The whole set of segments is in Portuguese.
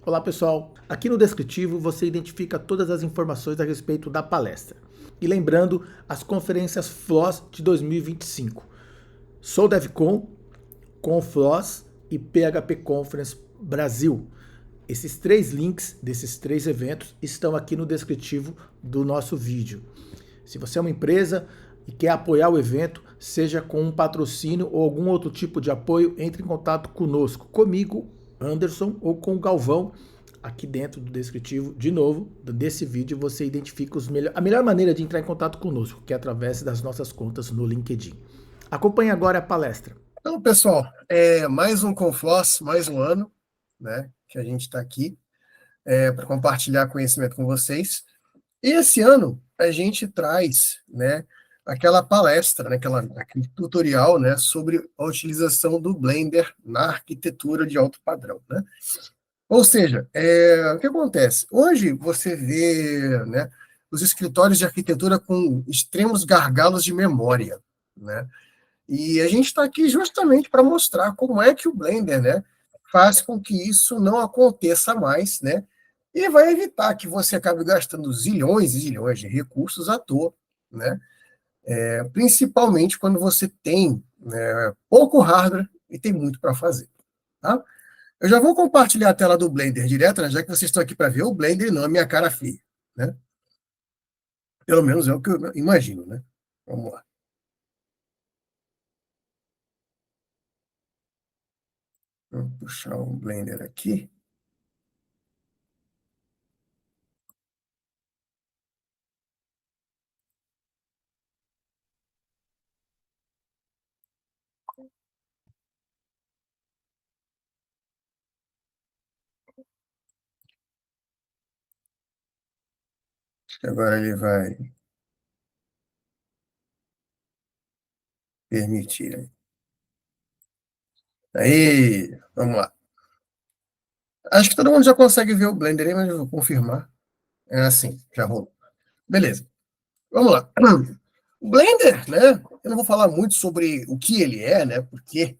Olá pessoal, aqui no descritivo você identifica todas as informações a respeito da palestra. E lembrando, as conferências FLOSS de 2025. Sou DevCon, ConFLOSS e PHP Conference Brasil. Esses três links desses três eventos estão aqui no descritivo do nosso vídeo. Se você é uma empresa e quer apoiar o evento, seja com um patrocínio ou algum outro tipo de apoio, entre em contato conosco, comigo, Anderson, ou com o Galvão. Aqui dentro do descritivo, de novo, desse vídeo, você identifica a melhor maneira de entrar em contato conosco, que é através das nossas contas no LinkedIn. Acompanhe agora a palestra. Então, pessoal, mais um Confloss, mais um ano, né, que a gente está aqui para compartilhar conhecimento com vocês. E esse ano a gente traz, né, aquela palestra, né, aquele tutorial, né, sobre a utilização do Blender na arquitetura de alto padrão, né? Ou seja, o que acontece? Hoje você vê, né, os escritórios de arquitetura com extremos gargalos de memória, né? E a gente está aqui justamente para mostrar como é que o Blender, né, faz com que isso não aconteça mais, né? E vai evitar que você acabe gastando zilhões e zilhões de recursos à toa, né? Principalmente quando você tem, né, pouco hardware e tem muito para fazer, tá? Eu já vou compartilhar a tela do Blender direto, né, já que vocês estão aqui para ver o Blender e não a minha cara feia, né? Pelo menos é o que eu imagino, né? Vamos lá. Vou puxar o Blender aqui. Agora ele vai permitir. Aí, vamos lá. Acho que todo mundo já consegue ver o Blender aí, mas eu vou confirmar. É assim, já rolou. Beleza. Vamos lá. O Blender, né? Eu não vou falar muito sobre o que ele é, né? Porque,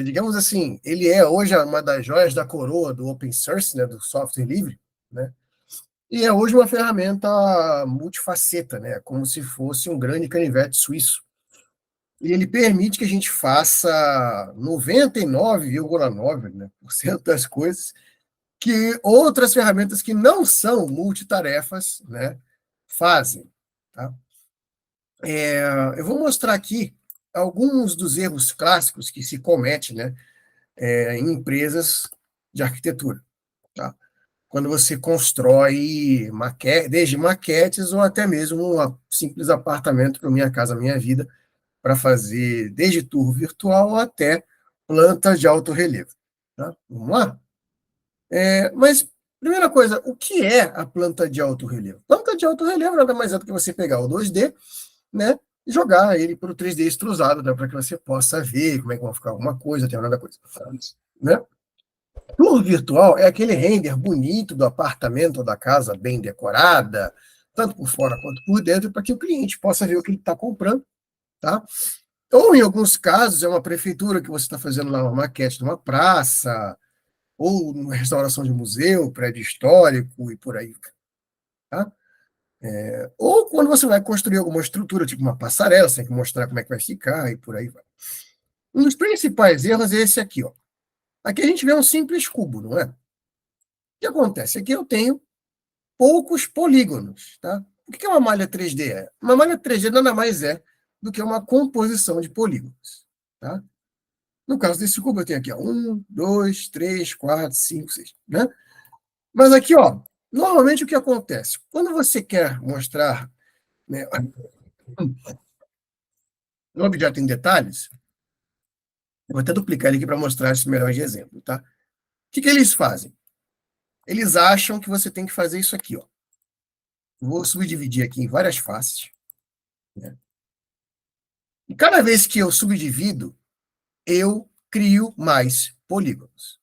digamos assim, ele é hoje uma das joias da coroa do open source, né? Do software livre, né? E é hoje uma ferramenta multifaceta, né? Como se fosse um grande canivete suíço. E ele permite que a gente faça 99,9%, né, por cento das coisas que outras ferramentas que não são multitarefas, né, fazem. Tá? Eu vou mostrar aqui alguns dos erros clássicos que se comete, né, em empresas de arquitetura. Tá? Quando você constrói desde maquetes ou até mesmo um simples apartamento para Minha Casa Minha Vida, para fazer desde tour virtual até plantas de alto relevo. Tá? Vamos lá? Mas, primeira coisa, o que é a planta de alto relevo? Planta de alto relevo nada mais é do que você pegar o 2D, né, e jogar ele para o 3D extrusado, né, para que você possa ver como é que vai ficar alguma coisa, determinada coisa. Né? Tour virtual é aquele render bonito do apartamento ou da casa bem decorada, tanto por fora quanto por dentro, para que o cliente possa ver o que ele está comprando, tá? Ou, em alguns casos, é uma prefeitura que você está fazendo lá uma maquete de uma praça, ou uma restauração de museu, prédio histórico e por aí. Tá? Ou quando você vai construir alguma estrutura, tipo uma passarela, você tem que mostrar como é que vai ficar e por aí vai. Um dos principais erros é esse aqui. Ó. Aqui a gente vê um simples cubo, não é? O que acontece? Aqui eu tenho poucos polígonos. Tá? O que é uma malha 3D? Uma malha 3D nada mais é do que uma composição de polígonos. Tá? No caso desse cubo, eu tenho aqui, ó, 1, 2, 3, 4, 5, 6, né? Mas aqui, ó, normalmente o que acontece? Quando você quer mostrar, né, um objeto em detalhes, eu vou até duplicar ele aqui para mostrar isso melhor de exemplo, tá? O que eles fazem? Eles acham que você tem que fazer isso aqui, ó. Vou subdividir aqui em várias faces, né? E cada vez que eu subdivido, eu crio mais polígonos,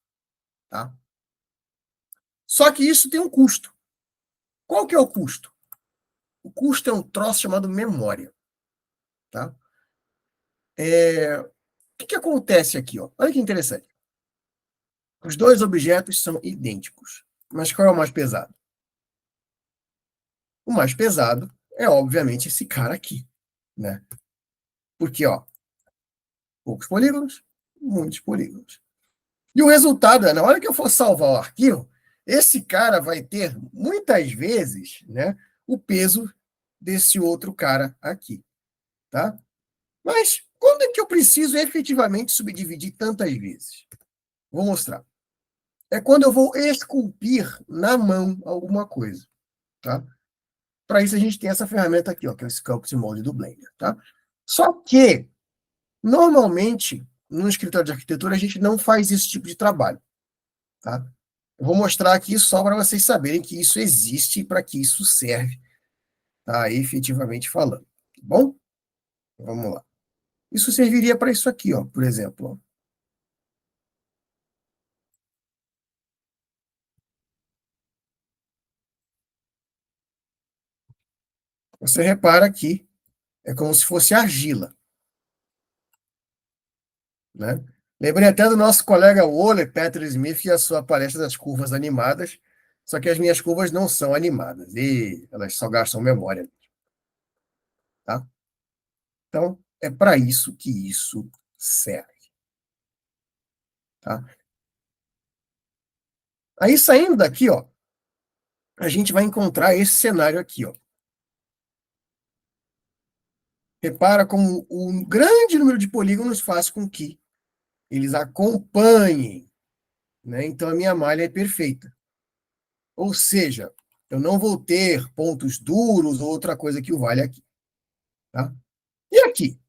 tá? Só que isso tem um custo. Qual que é o custo? O custo é um troço chamado memória. Tá? O, que acontece aqui? Ó? Olha que interessante. Os dois objetos são idênticos. Mas qual é o mais pesado? O mais pesado é, obviamente, esse cara aqui, né? Porque, ó, poucos polígonos, muitos polígonos. E o resultado é, na hora que eu for salvar o arquivo, esse cara vai ter, muitas vezes, né, o peso desse outro cara aqui, tá? Mas quando é que eu preciso efetivamente subdividir tantas vezes? Vou mostrar. É quando eu vou esculpir na mão alguma coisa, tá? Para isso a gente tem essa ferramenta aqui, ó, que é o Sculpt Mode do Blender, tá? Só que, normalmente, no escritório de arquitetura, a gente não faz esse tipo de trabalho, tá? Eu vou mostrar aqui só para vocês saberem que isso existe e para que isso serve, tá? Efetivamente falando, tá bom? Vamos lá. Isso serviria para isso aqui, ó, por exemplo, ó. Você repara que é como se fosse argila, né? Lembrei até do nosso colega Wole Peter Smith e a sua palestra das curvas animadas, só que as minhas curvas não são animadas, e elas só gastam memória, tá? Então, é para isso que isso serve, tá? Aí, saindo daqui, ó, a gente vai encontrar esse cenário aqui, ó. Repara como um grande número de polígonos faz com que eles acompanhem, né? Então, a minha malha é perfeita. Ou seja, eu não vou ter pontos duros ou outra coisa que o valha aqui, tá? E aqui?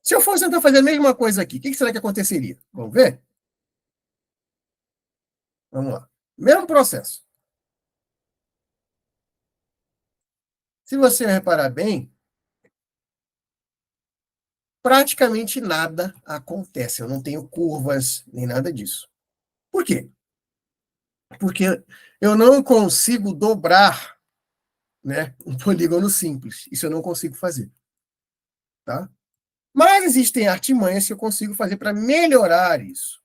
Se eu fosse tentar fazer a mesma coisa aqui, o que será que aconteceria? Vamos ver? Vamos lá. Mesmo processo. Se você reparar bem, praticamente nada acontece. Eu não tenho curvas nem nada disso. Por quê? Porque eu não consigo dobrar, né, um polígono simples. Isso eu não consigo fazer, tá? Mas existem artimanhas que eu consigo fazer para melhorar isso.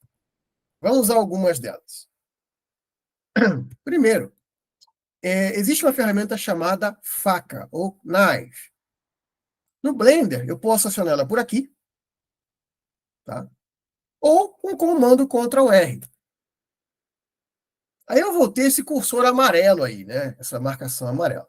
Vamos usar algumas delas. Primeiro, existe uma ferramenta chamada faca, ou knife. No Blender, eu posso acionar ela por aqui, tá? Ou com o comando Ctrl+R. Aí eu vou ter esse cursor amarelo aí, né? Essa marcação amarela.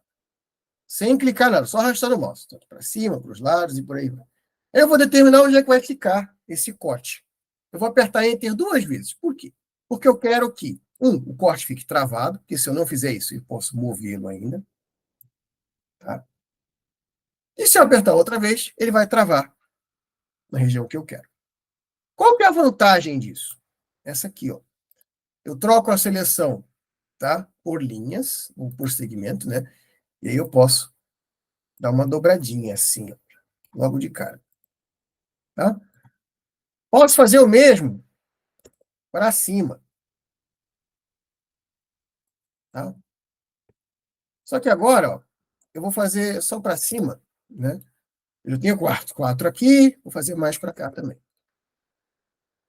Sem clicar nada, só arrastando o mouse. Tanto para cima, para os lados e por aí vai. Aí eu vou determinar onde é que vai ficar esse corte. Eu vou apertar Enter 2 vezes. Por quê? Porque eu quero que, o corte fique travado, porque se eu não fizer isso, eu posso movê-lo ainda. Tá? E se eu apertar outra vez, ele vai travar na região que eu quero. Qual que é a vantagem disso? Essa aqui, ó. Eu troco a seleção, tá, por linhas, ou por segmento, né? E aí eu posso dar uma dobradinha assim, ó, logo de cara. Tá? Posso fazer o mesmo para cima. Tá? Só que agora, ó, eu vou fazer só para cima, né? Eu tenho quatro aqui, vou fazer mais para cá também.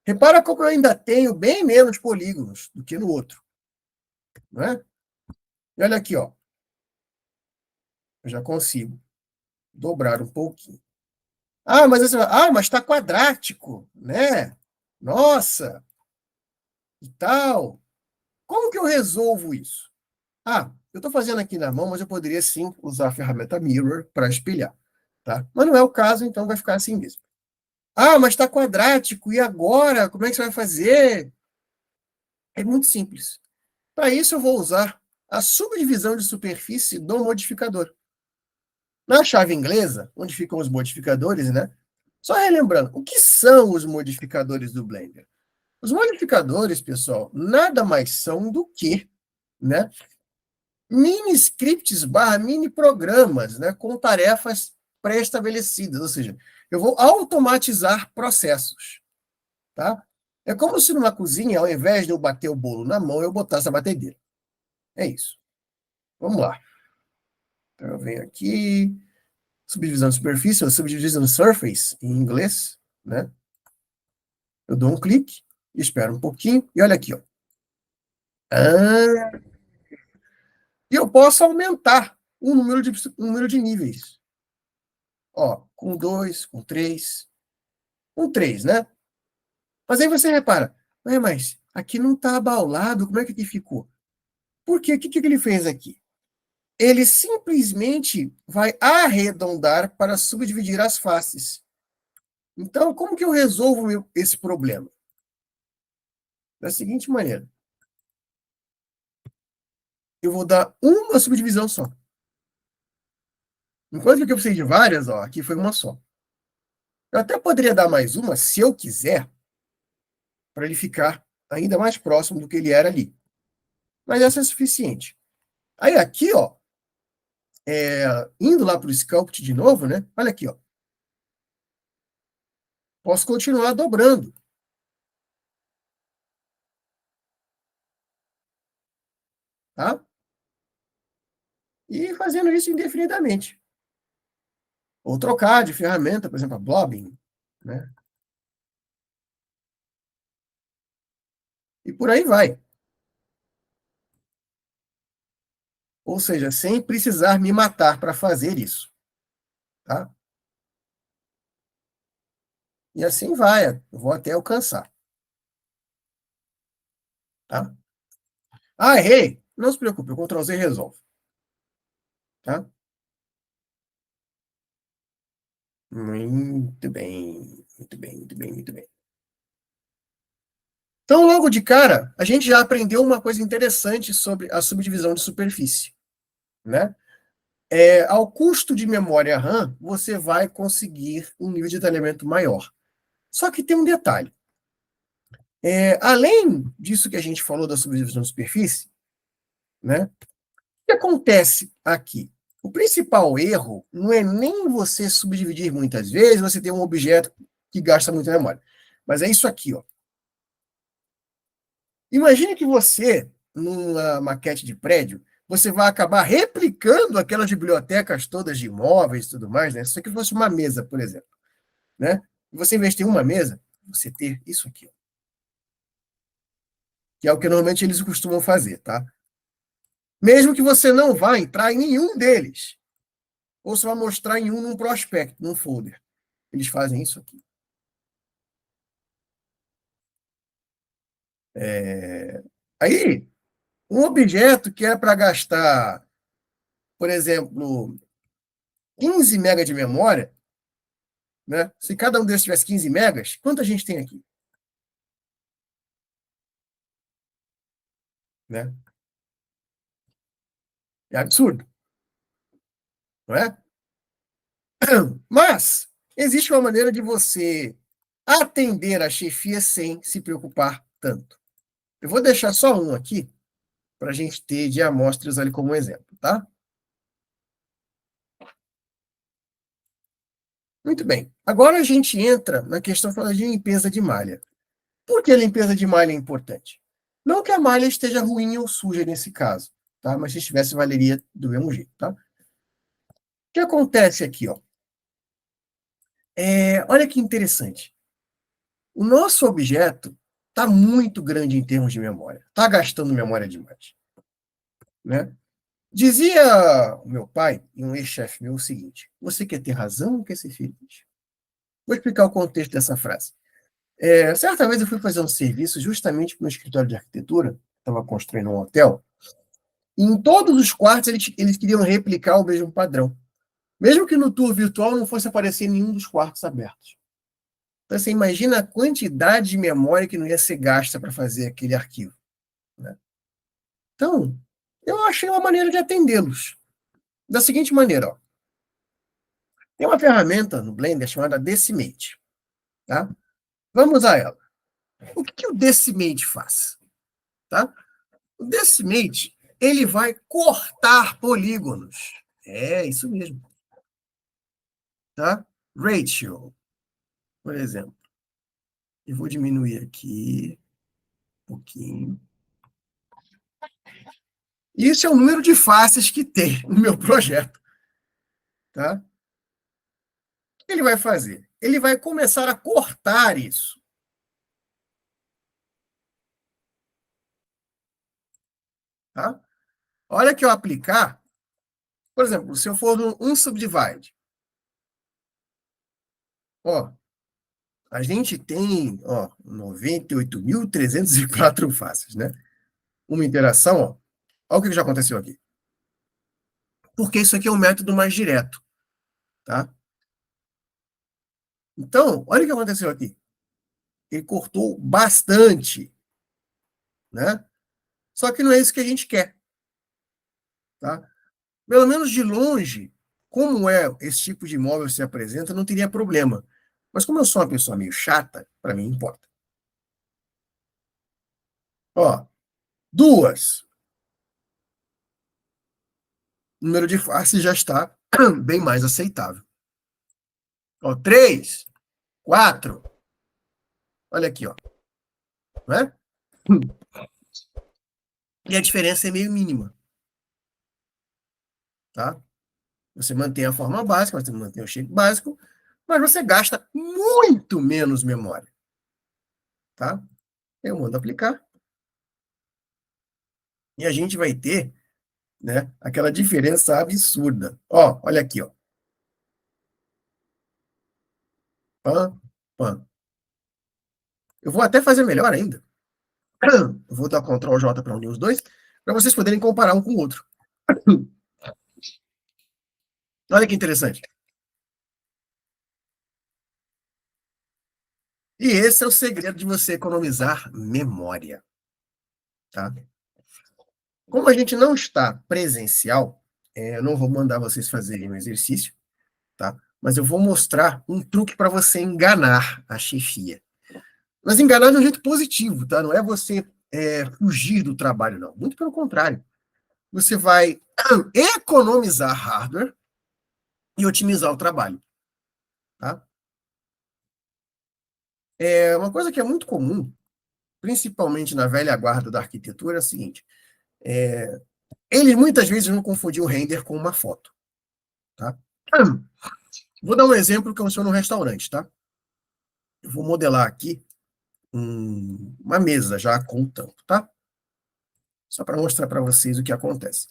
Repara como eu ainda tenho bem menos polígonos do que no outro. Não é? E olha aqui, ó. Eu já consigo dobrar um pouquinho. Mas está quadrático, né? Nossa, e tal. Como que eu resolvo isso? Eu estou fazendo aqui na mão, mas eu poderia sim usar a ferramenta Mirror para espelhar, tá? Mas não é o caso, então vai ficar assim mesmo. Mas está quadrático, e agora? Como é que você vai fazer? É muito simples. Para isso, eu vou usar a subdivisão de superfície do modificador. Na chave inglesa, onde ficam os modificadores, né? Só relembrando, o que são os modificadores do Blender? Os modificadores, pessoal, nada mais são do que, né, mini scripts / mini programas, né, com tarefas pré-estabelecidas, ou seja, eu vou automatizar processos, tá? É como se numa cozinha, ao invés de eu bater o bolo na mão, eu botasse a batedeira. É isso. Vamos lá. Então, eu venho aqui, subdivisão de superfície, ou subdivision surface, em inglês, né? Eu dou um clique, espero um pouquinho, e olha aqui, ó. Ah, e eu posso aumentar o número de níveis. Ó, com 2, com 3, com 3, né? Mas aí você repara, mas aqui não está abaulado, como é que aqui ficou? Por quê? O que ele fez aqui? Ele simplesmente vai arredondar para subdividir as faces. Então, como que eu resolvo esse problema? Da seguinte maneira. Eu vou dar uma subdivisão só. Enquanto que aqui eu precisei de várias, ó, aqui foi uma só. Eu até poderia dar mais uma, se eu quiser, para ele ficar ainda mais próximo do que ele era ali. Mas essa é suficiente. Aí aqui, ó, indo lá para o Sculpt de novo, né? Olha aqui, ó. Posso continuar dobrando. Tá? E fazendo isso indefinidamente. Ou trocar de ferramenta, por exemplo, a Blobbing, né? E por aí vai. Ou seja, sem precisar me matar para fazer isso. Tá? E assim vai, eu vou até alcançar. Tá? Ah, errei! Não se preocupe, o Ctrl Z resolve. Tá? Muito bem, muito bem, muito bem, muito bem. Então, logo de cara, a gente já aprendeu uma coisa interessante sobre a subdivisão de superfície. Né? Ao custo de memória RAM, você vai conseguir um nível de detalhamento maior. Só que tem um detalhe. Além disso que a gente falou da subdivisão de superfície, né, o que acontece aqui? O principal erro não é nem você subdividir muitas vezes, você ter um objeto que gasta muita memória. Mas é isso aqui, ó. Imagine que você, numa maquete de prédio, você vai acabar replicando aquelas bibliotecas todas de imóveis e tudo mais, né? Se isso aqui fosse uma mesa, por exemplo, né? E você investir em uma mesa, você ter isso aqui, ó, que é o que normalmente eles costumam fazer, tá? Mesmo que você não vá entrar em nenhum deles, ou você vai mostrar em um num prospecto, num folder. Eles fazem isso aqui. Aí, um objeto que é para gastar, por exemplo, 15 MB de memória, né? Se cada um desses tivesse 15 megas, quanto a gente tem aqui? Né? É absurdo, não é? Mas existe uma maneira de você atender a chefia sem se preocupar tanto. Eu vou deixar só um aqui, para a gente ter de amostras ali como exemplo, tá? Muito bem. Agora a gente entra na questão de limpeza de malha. Por que a limpeza de malha é importante? Não que a malha esteja ruim ou suja nesse caso, tá? Mas se estivesse, valeria do mesmo jeito, tá? O que acontece aqui, ó? Olha que interessante. O nosso objeto está muito grande em termos de memória. Está gastando memória demais, né? Dizia o meu pai e um ex-chefe meu o seguinte: você quer ter razão ou quer ser feliz? Vou explicar o contexto dessa frase. Certa vez eu fui fazer um serviço justamente para um escritório de arquitetura, estava construindo um hotel, e em todos os quartos eles queriam replicar o mesmo padrão. Mesmo que no tour virtual não fosse aparecer nenhum dos quartos abertos. Então, você imagina a quantidade de memória que não ia ser gasta para fazer aquele arquivo. Né? Então, eu achei uma maneira de atendê-los. Da seguinte maneira, ó. Tem uma ferramenta no Blender chamada Decimate. Tá? Vamos a ela. O que o Decimate faz? Tá? O Decimate, ele vai cortar polígonos. É, isso mesmo. Tá? Ratio, por exemplo. Eu vou diminuir aqui um pouquinho. Isso é o número de faces que tem no meu projeto. Tá? O que ele vai fazer? Ele vai começar a cortar isso. tá? Olha que eu aplicar, por exemplo, se eu for no unsubdivide, ó, a gente tem, ó, 98.304 faces, né? Uma interação, ó. Olha o que já aconteceu aqui. Porque isso aqui é um método mais direto, tá? Então, olha o que aconteceu aqui. Ele cortou bastante, né? Só que não é isso que a gente quer, tá? Pelo menos de longe, como é esse tipo de imóvel se apresenta, não teria problema. Mas como eu sou uma pessoa meio chata, para mim importa. Ó, duas. O número de faces já está bem mais aceitável. Ó, três, quatro. Olha aqui, ó. Né? E a diferença é meio mínima, tá? Você mantém a forma básica, você mantém o shape básico, mas você gasta muito menos memória, tá? Eu mando aplicar e a gente vai ter, né, aquela diferença absurda. Ó, olha aqui, ó. Pam, pam. Eu vou até fazer melhor ainda. Eu vou dar Ctrl J para unir os dois, para vocês poderem comparar um com o outro. Olha que interessante. E esse é o segredo de você economizar memória, tá? Como a gente não está presencial, eu não vou mandar vocês fazerem um exercício, tá? Mas eu vou mostrar um truque para você enganar a chefia. Mas enganar de um jeito positivo, tá? Não é você fugir do trabalho, não. Muito pelo contrário. Você vai economizar hardware e otimizar o trabalho, tá? É uma coisa que é muito comum, principalmente na velha guarda da arquitetura, é o seguinte: eles muitas vezes vão confundir o render com uma foto, tá? Vou dar um exemplo que eu sou num restaurante, tá? Eu vou modelar aqui uma mesa já com o tampo, tá? Só para mostrar para vocês o que acontece.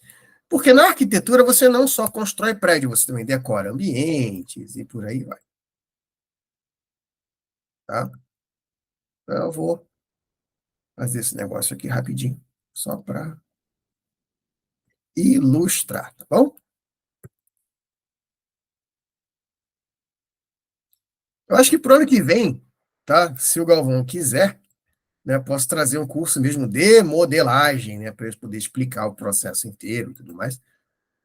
Porque na arquitetura você não só constrói prédio, você também decora ambientes e por aí vai, tá? Então eu vou fazer esse negócio aqui rapidinho, só para ilustrar, tá bom? Eu acho que pro ano que vem, tá? Se o Galvão quiser, né, posso trazer um curso mesmo de modelagem, né, para ele poder explicar o processo inteiro e tudo mais,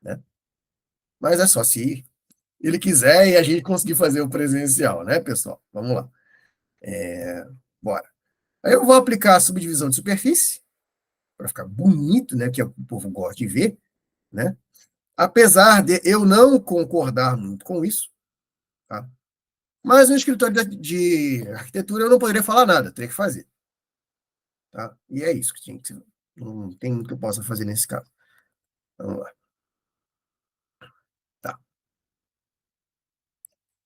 né? Mas é só se ele quiser e a gente conseguir fazer o presencial, né, pessoal? Vamos lá. Bora. Aí eu vou aplicar a subdivisão de superfície, para ficar bonito, né, que o povo gosta de ver, né? Apesar de eu não concordar muito com isso, tá? Mas no escritório de arquitetura eu não poderia falar nada, teria que fazer, tá? E é isso que tinha que ser. Não tem muito que eu possa fazer nesse caso. Vamos lá. Tá.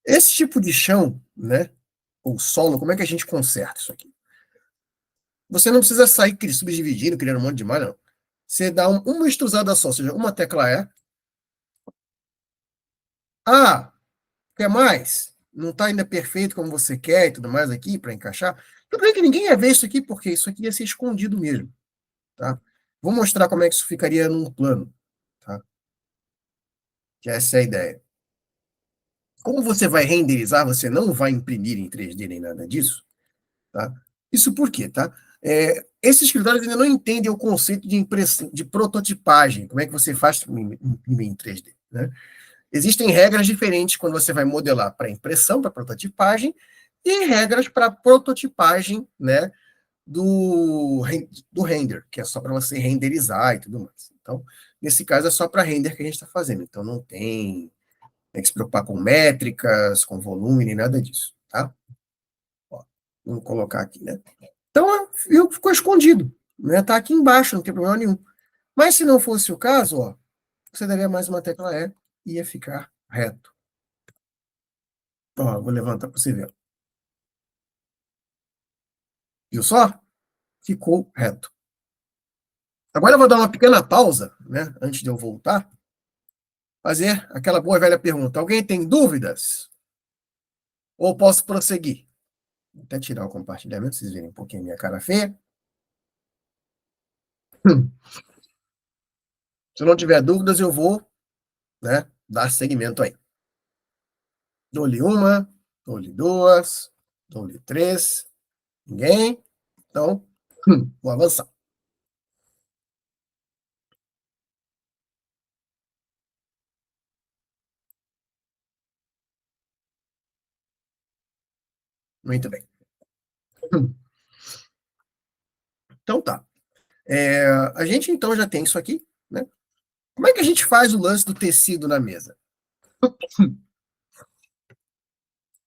Esse tipo de chão, né, ou solo, como é que a gente conserta isso aqui? Você não precisa sair subdividindo, criando um monte de malha, não. Você dá uma extrusada só, ou seja, uma tecla E. Ah, quer mais? Não está ainda perfeito como você quer e tudo mais aqui para encaixar? Tudo bem que ninguém ia ver isso aqui, porque isso aqui ia ser escondido mesmo, tá? Vou mostrar como é que isso ficaria num plano, tá? Que essa é a ideia. Como você vai renderizar, você não vai imprimir em 3D nem nada disso, tá? Isso por quê, tá? Esses escritórios ainda não entendem o conceito de impressão, de prototipagem, como é que você faz imprimir em 3D, né? Existem regras diferentes quando você vai modelar para impressão, para prototipagem, e regras para prototipagem, né, do render, que é só para você renderizar e tudo mais. Então, nesse caso, é só para render que a gente está fazendo. Então, não tem que se preocupar com métricas, com volume, nem nada disso, tá? Ó, vamos colocar aqui, né? Então, ficou escondido, né? Tá aqui embaixo, não tem problema nenhum. Mas se não fosse o caso, ó, você daria mais uma tecla E e ia ficar reto. Ó, vou levantar para você ver. Viu só? Ficou reto. Agora eu vou dar uma pequena pausa, né, antes de eu voltar, fazer aquela boa velha pergunta. Alguém tem dúvidas? Ou posso prosseguir? Vou até tirar o compartilhamento, vocês verem um pouquinho a minha cara feia. Se não tiver dúvidas, eu vou, né, dar seguimento aí. Dou-lhe uma, dou-lhe duas, dou-lhe três. Ninguém? Então, vou avançar. Muito bem. Então tá. A gente então já tem isso aqui, né? Como é que a gente faz o lance do tecido na mesa?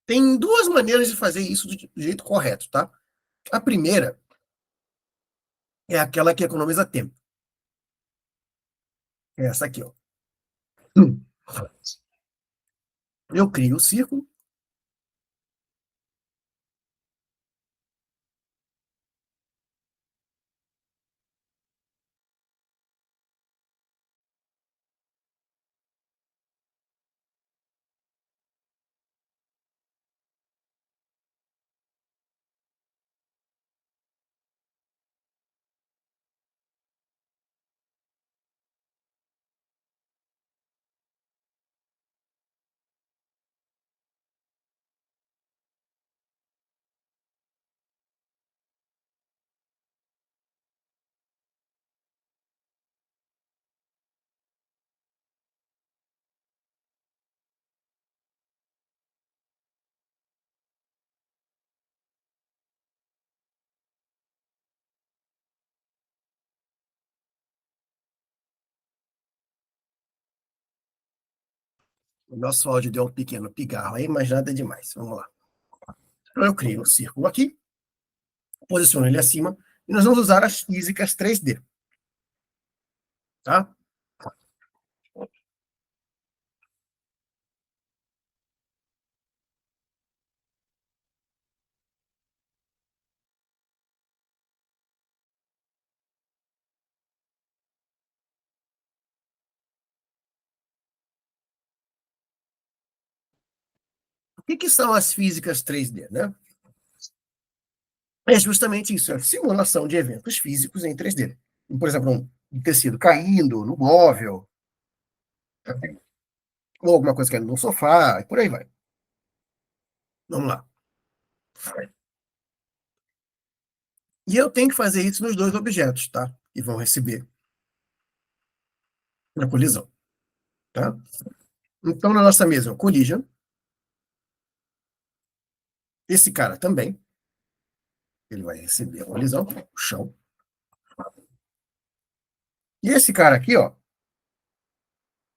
Tem duas maneiras de fazer isso do jeito correto, tá? A primeira é aquela que economiza tempo. É essa aqui, ó. Eu crio o círculo. O nosso áudio deu um pequeno pigarro aí, mas nada demais. Vamos lá. Então, eu crio o círculo aqui, posiciono ele acima, e nós vamos usar as físicas 3D, tá? O que são as físicas 3D, né? É justamente isso, é a simulação de eventos físicos em 3D. Por exemplo, um tecido caindo no móvel, ou alguma coisa caindo no sofá, e por aí vai. Vamos lá. E eu tenho que fazer isso nos dois objetos, tá? Que vão receber na colisão, tá? Então, na nossa mesa, o collision, esse cara também, ele vai receber a colisão, o chão. E esse cara aqui, ó,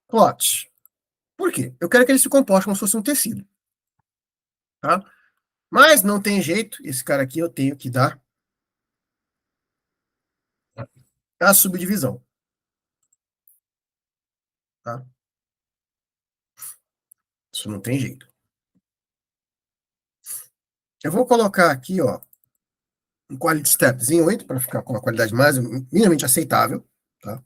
plot. Por quê? Eu quero que ele se comporte como se fosse um tecido, tá? Mas não tem jeito, esse cara aqui eu tenho que dar a subdivisão, tá? Isso não tem jeito. Eu vou colocar aqui, ó, um quality steps em 8 para ficar com uma qualidade mais minimamente aceitável, tá?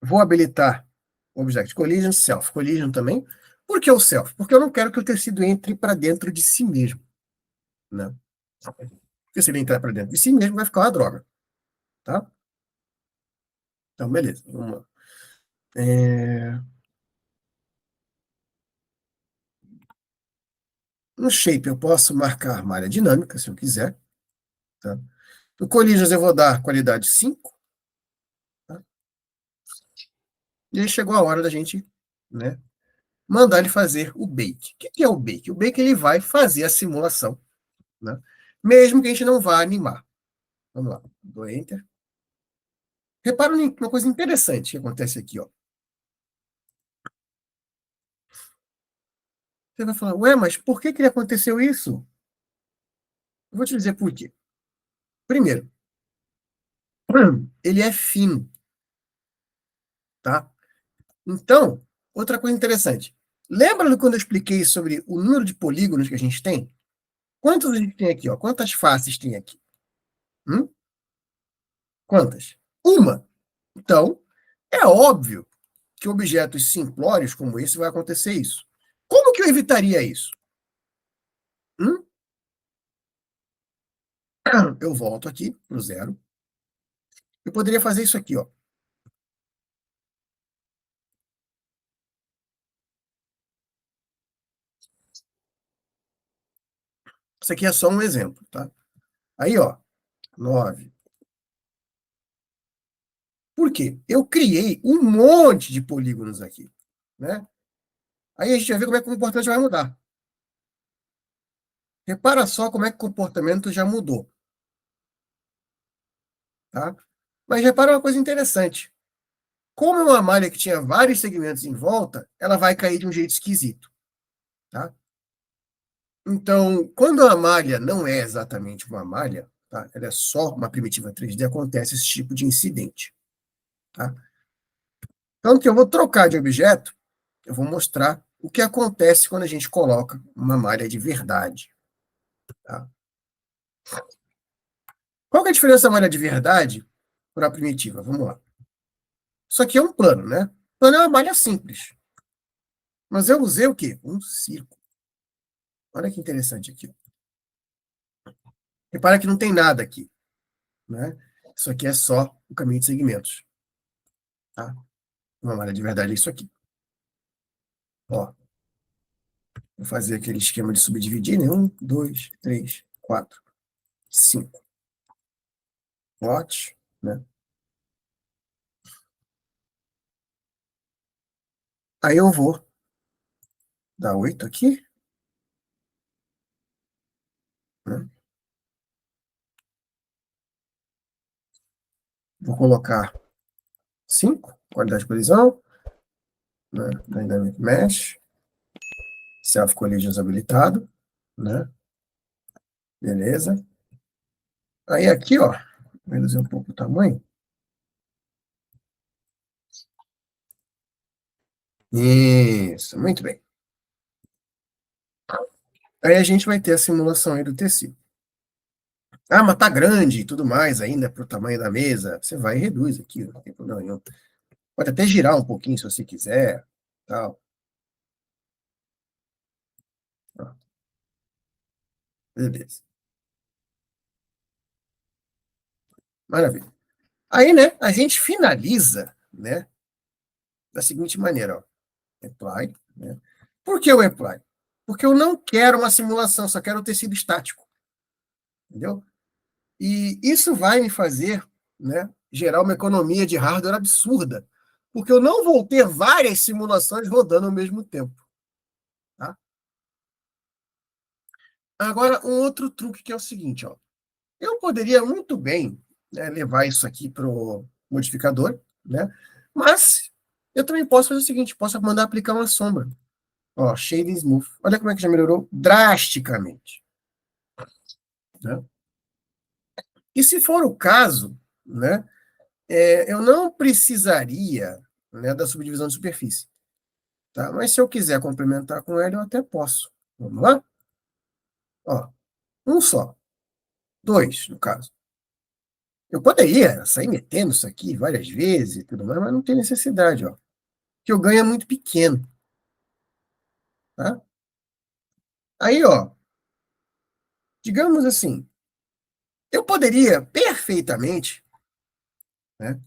Vou habilitar Object Collision, Self Collision também. Por que o Self? Porque eu não quero que o tecido entre para dentro de si mesmo, né? Porque se ele entrar para dentro de si mesmo, vai ficar uma droga, tá? Então, beleza, vamos lá. No Shape, eu posso marcar malha dinâmica, se eu quiser, tá? No Collisions, eu vou dar qualidade 5, tá? E aí chegou a hora da gente, né, mandar ele fazer o bake. O que é o bake? O bake ele vai fazer a simulação, né? Mesmo que a gente não vá animar. Vamos lá, dou Enter. Repara uma coisa interessante que acontece aqui, ó. Você vai falar, ué, mas por que aconteceu isso? Eu vou te dizer por quê. Primeiro, ele é fino, tá? Então, outra coisa interessante. Lembra quando eu expliquei sobre o número de polígonos que a gente tem? Quantos a gente tem aqui? Ó? Quantas faces tem aqui? Quantas? Uma. Então, é óbvio que objetos simplórios como esse vai acontecer isso. Como que eu evitaria isso? Hum? Eu volto aqui para o zero. Eu poderia fazer isso aqui, ó. Isso aqui é só um exemplo, tá? Aí, ó, 9. Por quê? Eu criei um monte de polígonos aqui, né? Aí a gente vai ver como é que o comportamento vai mudar. Repara só como é que o comportamento já mudou, tá? Mas repara uma coisa interessante. Como é uma malha que tinha vários segmentos em volta, ela vai cair de um jeito esquisito, tá? Então, quando a malha não é exatamente uma malha, tá? Ela é só uma primitiva 3D, acontece esse tipo de incidente, tá? Então, que eu vou trocar de objeto, eu vou mostrar o que acontece quando a gente coloca uma malha de verdade, tá? Qual que é a diferença da malha de verdade para a primitiva? Vamos lá. Isso aqui é um plano, né? O plano é uma malha simples. Mas eu usei o quê? Um círculo. Olha que interessante aqui. Repara que não tem nada aqui, né? Isso aqui é só o caminho de segmentos, tá? Uma malha de verdade é isso aqui. Ó, vou fazer aquele esquema de subdividir, né? 1, 2, 3, 4, 5. Lote, né? Aí eu vou dar 8 aqui, né? Vou colocar 5, qualidade de colisão, né? Dynamic Mesh, Self Collisions habilitado, né? Beleza. Aí aqui, ó, reduzir um pouco o tamanho. Isso, muito bem. Aí a gente vai ter a simulação aí do tecido. Ah, mas tá grande e tudo mais ainda para o tamanho da mesa. Você vai e reduz aqui, não tem problema nenhum. Pode até girar um pouquinho se você quiser, tal. Beleza. Maravilha. Aí, né, a gente finaliza, né, da seguinte maneira, ó. Apply, né? Por que o apply? Porque eu não quero uma simulação, só quero o tecido estático, entendeu? E isso vai me fazer, né, gerar uma economia de hardware absurda, porque eu não vou ter várias simulações rodando ao mesmo tempo, tá? Agora, um outro truque que é o seguinte, ó. Eu poderia muito bem, né, levar isso aqui para o modificador, né? Mas eu também posso fazer o seguinte, posso mandar aplicar uma sombra. Ó, Shading Smooth. Olha como é que já melhorou drasticamente, né? E se for o caso, né, eu não precisaria, né, da subdivisão de superfície, tá? Mas se eu quiser complementar com ela, eu até posso. Vamos lá? Ó, um só. Dois, no caso. Eu poderia sair metendo isso aqui várias vezes e tudo mais, mas não tem necessidade, ó. Que o ganho é muito pequeno, tá? Aí, ó, digamos assim, eu poderia perfeitamente, né,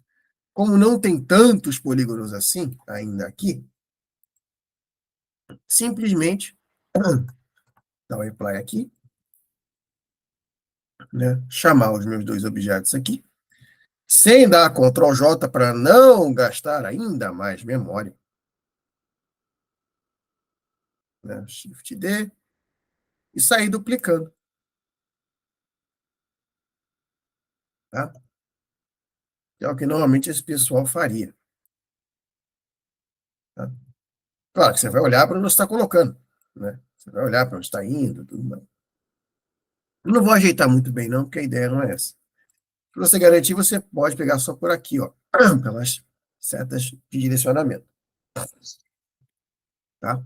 como não tem tantos polígonos assim ainda aqui, simplesmente dar um reply aqui, né, chamar os meus dois objetos aqui, sem dar Ctrl J para não gastar ainda mais memória, né, Shift D, e sair duplicando, tá? Que é o que normalmente esse pessoal faria, tá? Claro que você vai olhar para onde você está colocando, né? Você vai olhar para onde está indo, tudo mais. Eu não vou ajeitar muito bem, não, porque a ideia não é essa. Para você garantir, você pode pegar só por aqui, ó, pelas setas de direcionamento, tá?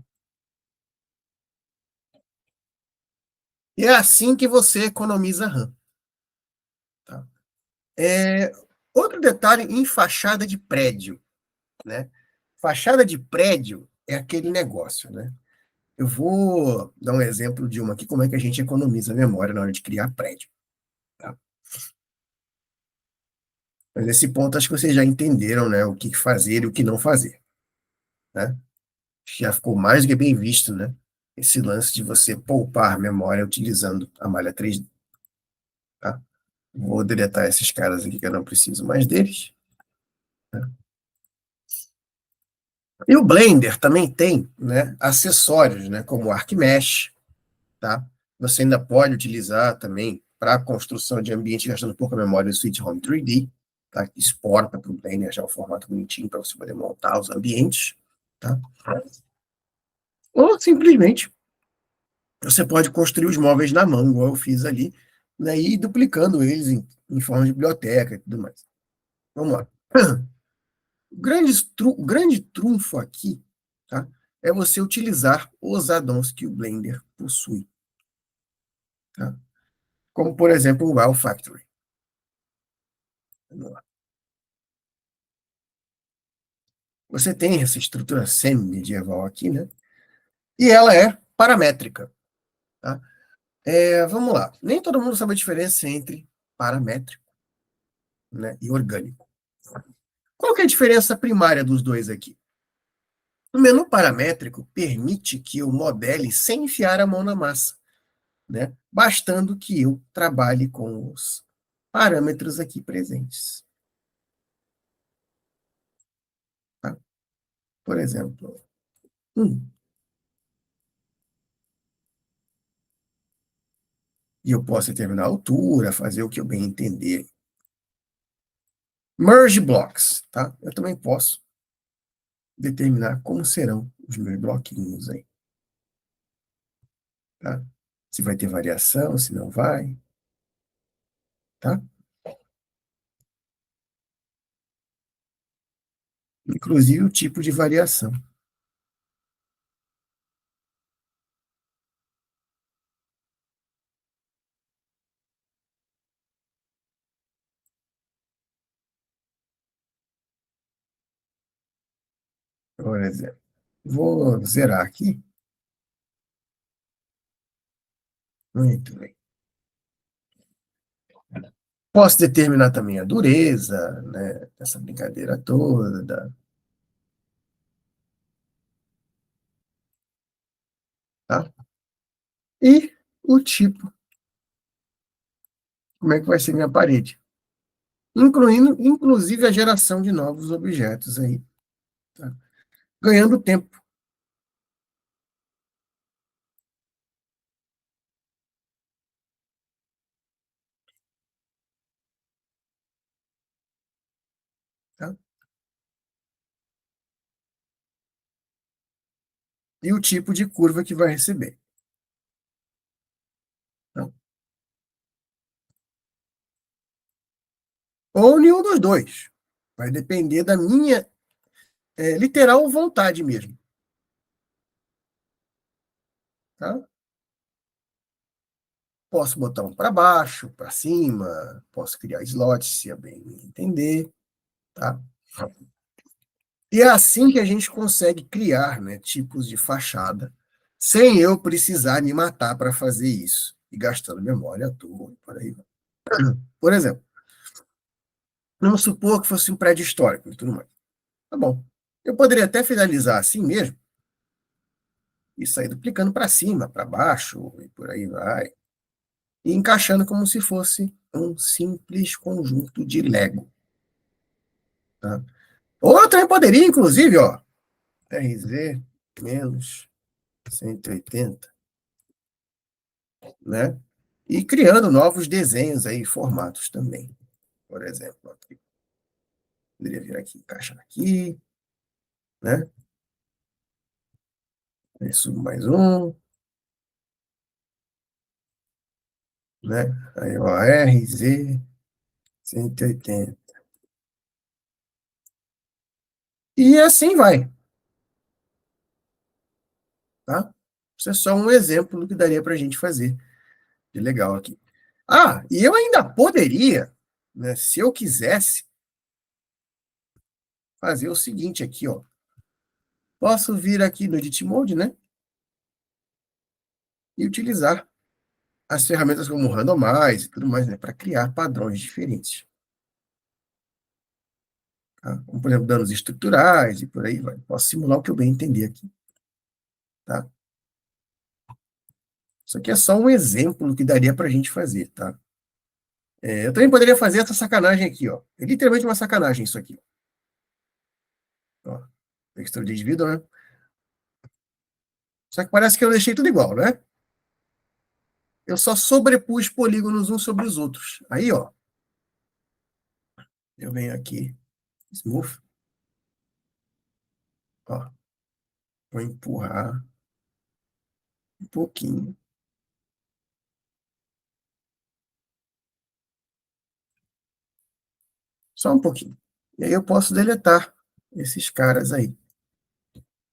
E é assim que você economiza RAM. Tá? Outro detalhe em fachada de prédio, né? Fachada de prédio é aquele negócio, né? Eu vou dar um exemplo de uma aqui, como é que a gente economiza memória na hora de criar prédio. Tá? Mas nesse ponto, acho que vocês já entenderam, né, o que fazer e o que não fazer, né? Já ficou mais do que bem visto, né? Esse lance de você poupar memória utilizando a malha 3D, tá? Vou deletar esses caras aqui que eu não preciso mais deles. Né? E o Blender também tem, né, acessórios, né, como o ArcMesh, tá? Você ainda pode utilizar também para a construção de ambiente gastando pouca memória o Sweet Home 3D, tá? Exporta para o Blender já o formato bonitinho para você poder montar os ambientes, tá? Ou simplesmente você pode construir os móveis na mão, igual eu fiz ali, né, e ir duplicando eles em forma de biblioteca e tudo mais. Vamos lá. O grande trunfo aqui, tá, é você utilizar os addons que o Blender possui. Tá? Como, por exemplo, o Wow Factory. Vamos lá. Você tem essa estrutura semi-medieval aqui, né? E ela é paramétrica. Tá? Vamos lá. Nem todo mundo sabe a diferença entre paramétrico, né, e orgânico. Qual que é a diferença primária dos dois aqui? O menu paramétrico permite que eu modele sem enfiar a mão na massa, né? Bastando que eu trabalhe com os parâmetros aqui presentes. Tá? Por exemplo, e eu posso determinar a altura, fazer o que eu bem entender. Merge blocks, tá? Eu também posso determinar como serão os meus bloquinhos aí, tá? Se vai ter variação, se não vai, tá? Inclusive o tipo de variação. Por exemplo, vou zerar aqui. Muito bem. Posso determinar também a dureza, né, essa brincadeira toda, tá? E o tipo, como é que vai ser minha parede. Incluindo, inclusive, a geração de novos objetos aí, tá? Ganhando tempo, tá? E o tipo de curva que vai receber, tá? Ou nenhum dos dois. Vai depender da minha literal vontade mesmo, tá? Posso botar um para baixo, para cima, posso criar slots, se eu bem entender, tá? E é assim que a gente consegue criar, né, tipos de fachada, sem eu precisar me matar para fazer isso, e gastando memória à toa, por aí vai. Por exemplo, vamos supor que fosse um prédio histórico e tudo mais. Tá bom. Eu poderia até finalizar assim mesmo, e sair duplicando para cima, para baixo, e por aí vai, e encaixando como se fosse um simples conjunto de Lego. Tá? Ou eu também poderia, inclusive, ó, RZ menos 180, né? E criando novos desenhos aí, formatos também. Por exemplo, aqui. Poderia vir aqui, encaixar aqui, né? Aí subo mais um, né? Aí, ó, RZ 180. E assim vai, tá? Isso é só um exemplo do que daria para a gente fazer Que legal aqui. Ah, e eu ainda poderia, né, se eu quisesse, fazer o seguinte aqui, ó. Posso vir aqui no Edit Mode, né? E utilizar as ferramentas como Randomize e tudo mais, né? Para criar padrões diferentes. Tá? Como, por exemplo, danos estruturais e por aí vai. Posso simular o que eu bem entender aqui. Tá? Isso aqui é só um exemplo que daria para a gente fazer, tá? Eu também poderia fazer essa sacanagem aqui, ó. É literalmente uma sacanagem isso aqui. Ó. Textura de vidro, né? Só que parece que eu deixei tudo igual, né? Eu só sobrepus polígonos uns sobre os outros. Aí, ó. Eu venho aqui, Smooth. Ó. Vou empurrar um pouquinho. Só um pouquinho. E aí eu posso deletar esses caras aí.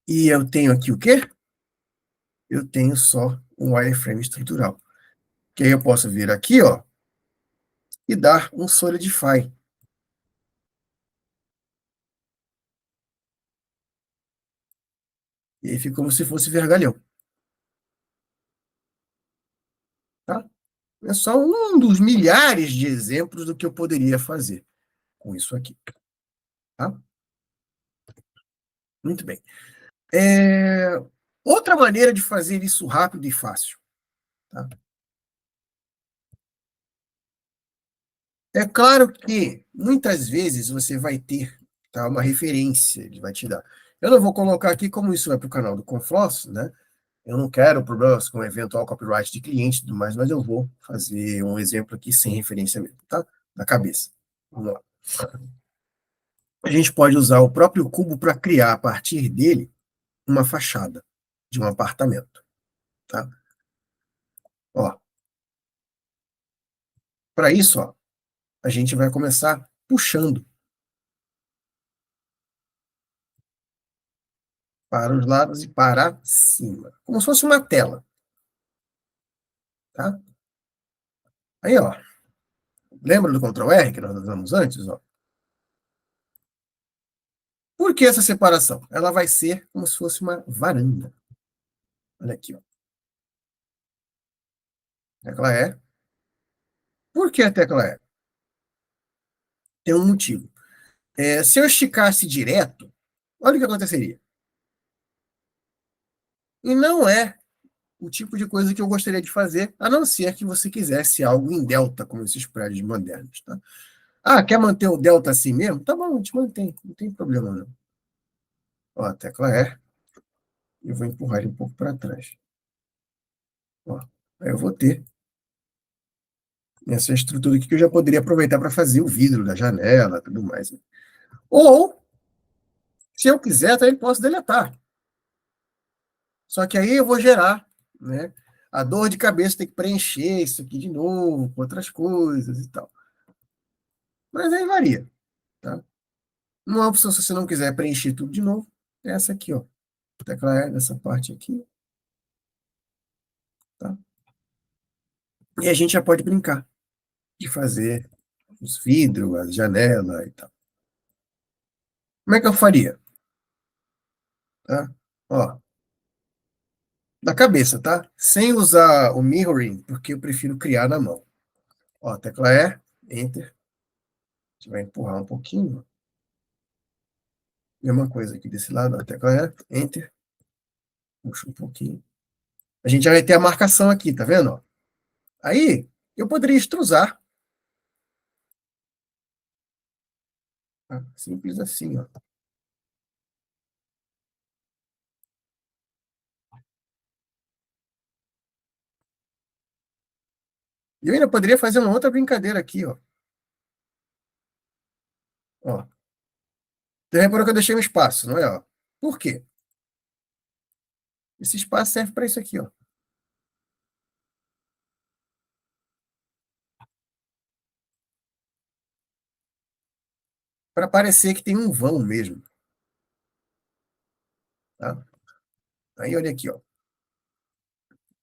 E eu tenho aqui o quê? Eu tenho só um wireframe estrutural. Que aí eu posso vir aqui, ó, e dar um Solidify. E aí fica como se fosse vergalhão. Tá? É só um dos milhares de exemplos do que eu poderia fazer com isso aqui. Tá? Muito bem. Outra maneira de fazer isso rápido e fácil. Tá? É claro que muitas vezes você vai ter, tá, uma referência, ele vai te dar. Eu não vou colocar aqui como isso vai para o canal do Confloss, né? Eu não quero problemas com eventual copyright de cliente e tudo mais, mas eu vou fazer um exemplo aqui sem referência mesmo, tá? Na cabeça. Vamos lá. A gente pode usar o próprio cubo para criar a partir dele uma fachada de um apartamento, tá? Ó, para isso, ó, a gente vai começar puxando para os lados e para cima, como se fosse uma tela, tá? Aí, ó, lembra do Ctrl R que nós usamos antes, ó? Por que essa separação? Ela vai ser como se fosse uma varanda. Olha aqui, ó. Tecla E. Por que a tecla E? Tem um motivo. Se eu esticasse direto, olha o que aconteceria. E não é o tipo de coisa que eu gostaria de fazer, a não ser que você quisesse algo em delta, como esses prédios modernos, tá? Ah, quer manter o delta assim mesmo? Tá bom, a gente mantém, não tem problema não. Ó, a tecla E, eu vou empurrar ele um pouco para trás. Ó, aí eu vou ter essa estrutura aqui que eu já poderia aproveitar para fazer o vidro da janela e tudo mais. Né? Ou, se eu quiser, também posso deletar. Só que aí eu vou gerar, né? A dor de cabeça tem que preencher isso aqui de novo, com outras coisas e tal. Mas aí varia, tá? Uma opção, se você não quiser preencher tudo de novo, é essa aqui, ó. Tecla E nessa parte aqui, tá? E a gente já pode brincar de fazer os vidros, as janelas e tal. Como é que eu faria? Tá? Ó, da cabeça, tá? Sem usar o mirroring, porque eu prefiro criar na mão. Ó, tecla E, Enter. A gente vai empurrar um pouquinho. Mesma coisa aqui desse lado, ó, tecla E, Enter. Puxa um pouquinho. A gente já vai ter a marcação aqui, tá vendo? Ó? Aí, eu poderia extrusar. Tá? Simples assim, ó. E eu ainda poderia fazer uma outra brincadeira aqui, ó. Ó. Você reparou que eu deixei um espaço, não é? Ó? Por quê? Esse espaço serve para isso aqui, ó. Para parecer que tem um vão mesmo. Tá? Aí, olha aqui, ó.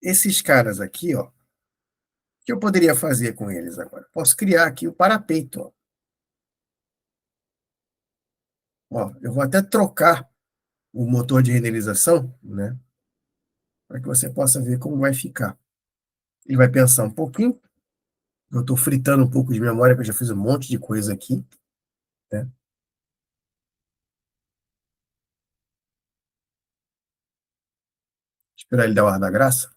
Esses caras aqui, ó. que eu poderia fazer com eles agora? Posso criar aqui o parapeito, ó. Ó, eu vou até trocar o motor de renderização, né? Para que você possa ver como vai ficar. Ele vai pensar um pouquinho. Eu estou fritando um pouco de memória, porque eu já fiz um monte de coisa aqui, né? Esperar ele dar o ar da graça.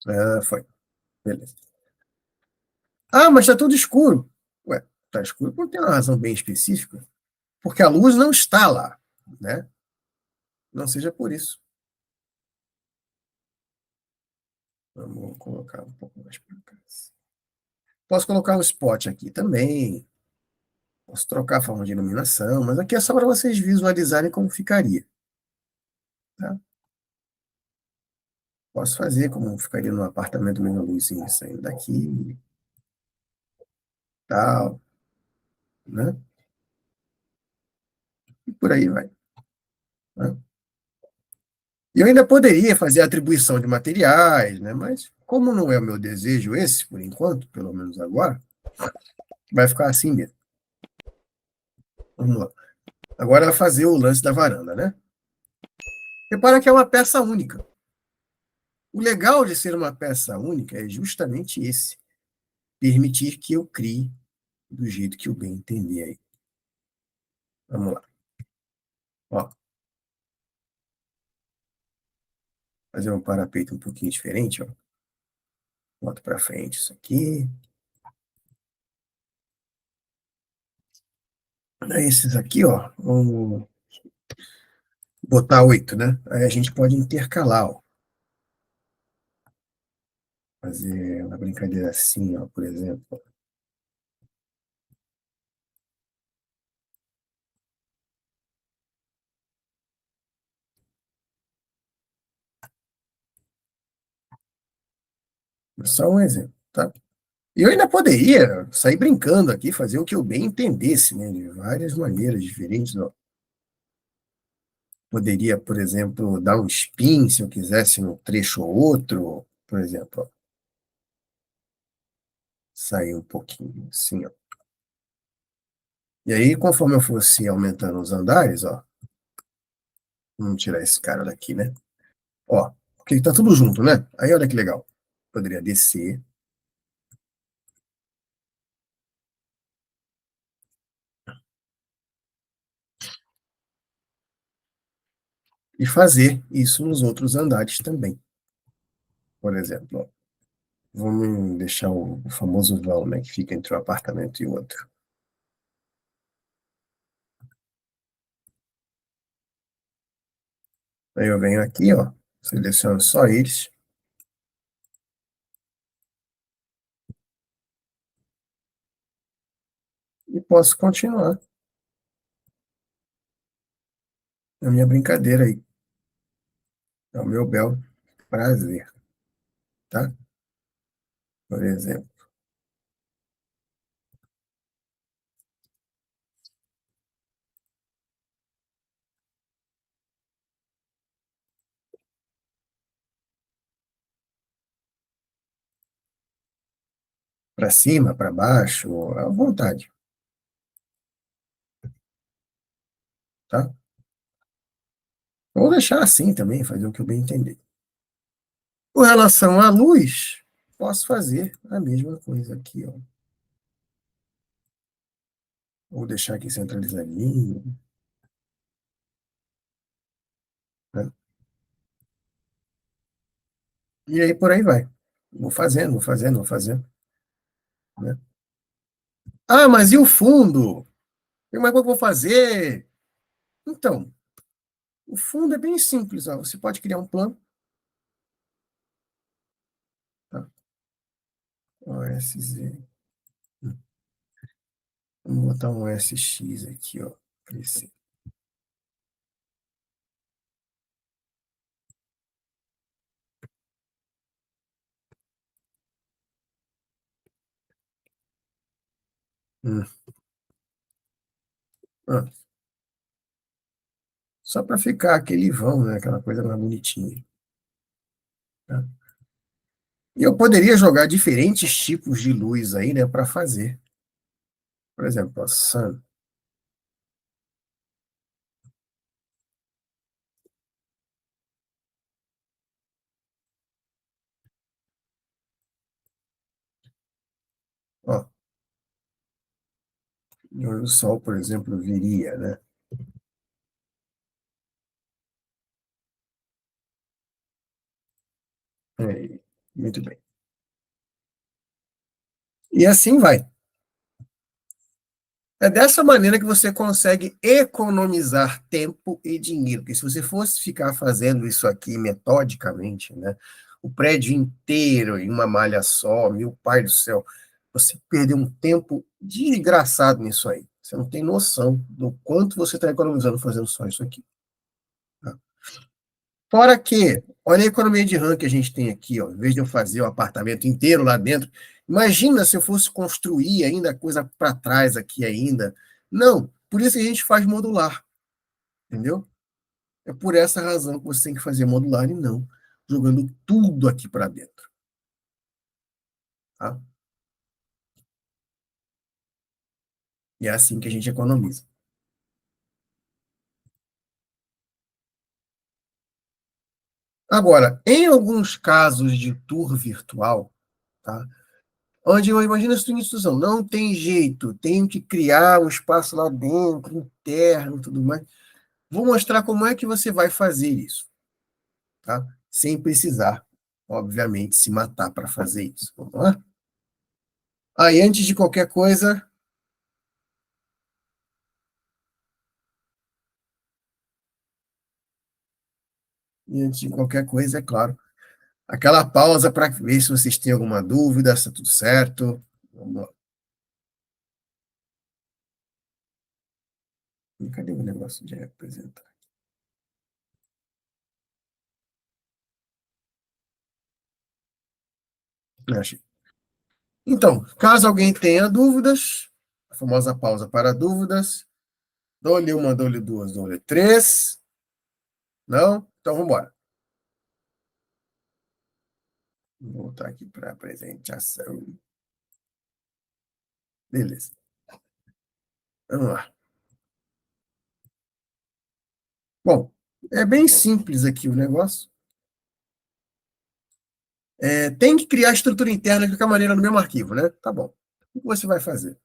Ah, foi. Beleza. Ah, mas está tudo escuro. Ué, está escuro por ter uma razão bem específica. Porque a luz não está lá, né? Não seja por isso. Vamos colocar um pouco mais para cá. Posso colocar um spot aqui também. Posso trocar a forma de iluminação, mas aqui é só para vocês visualizarem como ficaria. Tá? Posso fazer como ficaria no apartamento mesmo, a luzinha saindo daqui, tal, né? E por aí vai. Né? E eu ainda poderia fazer atribuição de materiais, né? Mas como não é o meu desejo esse, por enquanto, pelo menos agora, vai ficar assim mesmo. Vamos lá. Agora fazer o lance da varanda, né? Repara que é uma peça única. O legal de ser uma peça única é justamente esse, permitir que eu crie do jeito que eu bem entender aí. Vamos lá. Ó, fazer um parapeito um pouquinho diferente, ó. Boto para frente isso aqui. Esses aqui, ó, vamos botar 8, né? Aí a gente pode intercalar, ó. Fazer uma brincadeira assim, ó, por exemplo. Só um exemplo, tá? E eu ainda poderia sair brincando aqui, fazer o que eu bem entendesse, né? De várias maneiras diferentes, ó. Poderia, por exemplo, dar um spin se eu quisesse num trecho ou outro, por exemplo, ó. Sair um pouquinho assim, ó. E aí, conforme eu fosse aumentando os andares, ó, vamos tirar esse cara daqui, né? Ó, porque tá tudo junto, né? Aí olha que legal. Poderia descer e fazer isso nos outros andares também. Por exemplo, ó, vamos deixar o famoso vão, né, que fica entre um apartamento e outro. Aí eu venho aqui, ó, seleciono só eles e posso continuar a minha brincadeira aí. É o meu bel prazer, tá? Por exemplo, para cima, para baixo, à vontade, tá? Vou deixar assim também, fazer o que eu bem entender. Com relação à luz, posso fazer a mesma coisa aqui, ó. Vou deixar aqui centralizadinho, né? E aí por aí vai. Vou fazendo, vou fazendo, vou fazendo, né? Ah, mas e o fundo? Como é que eu vou fazer? Então, o fundo é bem simples, ó. Você pode criar um plano, tá? OSZ. Vamos botar um SX aqui, ó. Crescer. Hum. Ah, só para ficar aquele vão, né? Aquela coisa mais bonitinha. Tá? E eu poderia jogar diferentes tipos de luz aí, né, para fazer. Por exemplo, a sun. Ó, e o sol, por exemplo, viria, né? É, muito bem. E assim vai. É dessa maneira que você consegue economizar tempo e dinheiro. Porque se você fosse ficar fazendo isso aqui metodicamente, né? O prédio inteiro em uma malha só, meu pai do céu, você perdeu um tempo desgraçado nisso aí. Você não tem noção do quanto você está economizando fazendo só isso aqui. Tá? Fora que, olha a economia de RAM que a gente tem aqui, ó. Em vez de eu fazer o apartamento inteiro lá dentro, imagina se eu fosse construir ainda coisa para trás aqui ainda. Não, por isso que a gente faz modular, entendeu? É por essa razão que você tem que fazer modular e não jogando tudo aqui para dentro, tá? E é assim que a gente economiza. Agora, em alguns casos de tour virtual, tá? Onde eu imagino a sua instituição, não tem jeito, tenho que criar um espaço lá dentro, interno, tudo mais. Vou mostrar como é que você vai fazer isso, tá? Sem precisar, obviamente, se matar para fazer isso. Vamos lá? Aí, antes de qualquer coisa, é claro, aquela pausa para ver se vocês têm alguma dúvida, se está tudo certo. Vamos lá. E cadê o negócio de representar? Achei. Então, caso alguém tenha dúvidas, a famosa pausa para dúvidas, dou-lhe uma, dou-lhe duas, dou-lhe três. Não? Então vamos embora. Vou voltar aqui para a apresentação. Beleza. Vamos lá. Bom, é bem simples aqui o negócio. Tem que criar a estrutura interna de qualquer maneira no mesmo arquivo, né? Tá bom. O que você vai fazer?